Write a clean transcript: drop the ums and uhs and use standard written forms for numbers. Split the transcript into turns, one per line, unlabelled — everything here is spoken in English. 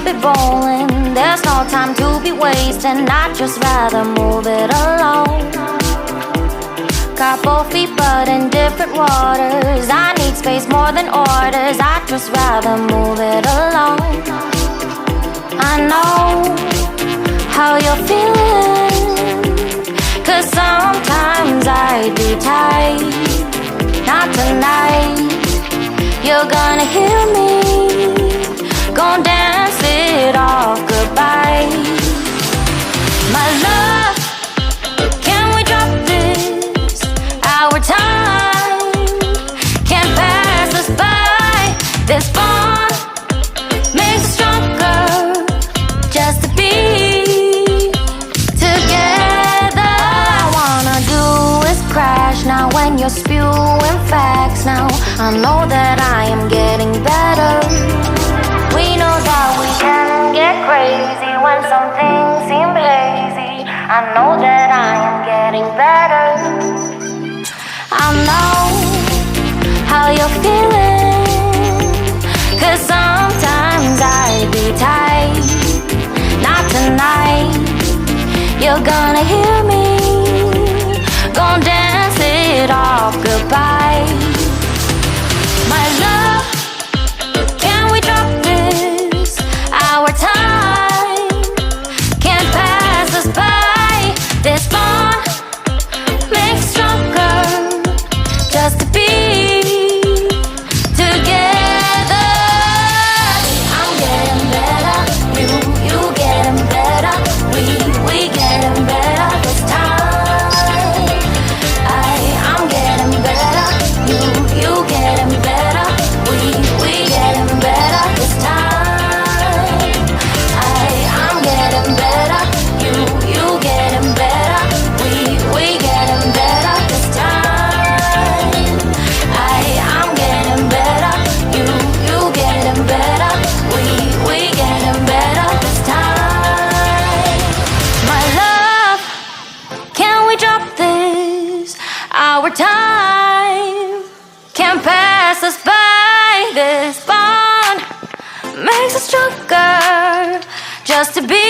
be bowling. There's no time to be wasting. I'd just rather move it alone. Got both feet but in different waters. I need space more than orders. I'd just rather move it alone. I know how you're feeling, 'cause sometimes I'd be tight. Not tonight. You're gonna hear me. Gonna dance it off goodbye. My love, can we drop this? Our time can't pass us by. This bond makes us stronger just to be together. All I wanna do is crash now when you're spewing facts. Now I know that I am getting better. We know that we can get crazy when some things seem hazy. I know that I am getting better. I know how you're feeling, 'cause sometimes I'd be tight. Not tonight. You're gonna hear me. Gonna dance it off goodbye. My love, can we drop this? Our time can't pass us by. This bond makes us stronger just to be together. I'm getting better, you getting better. We getting better this time. I'm getting better, you getting better. We getting better this time. I'm getting better, you getting better. We getting better this time. I'm getting better, you getting better. We getting better this time. My love, can we drop this? Our time can't pass us by. This bond makes us stronger just to be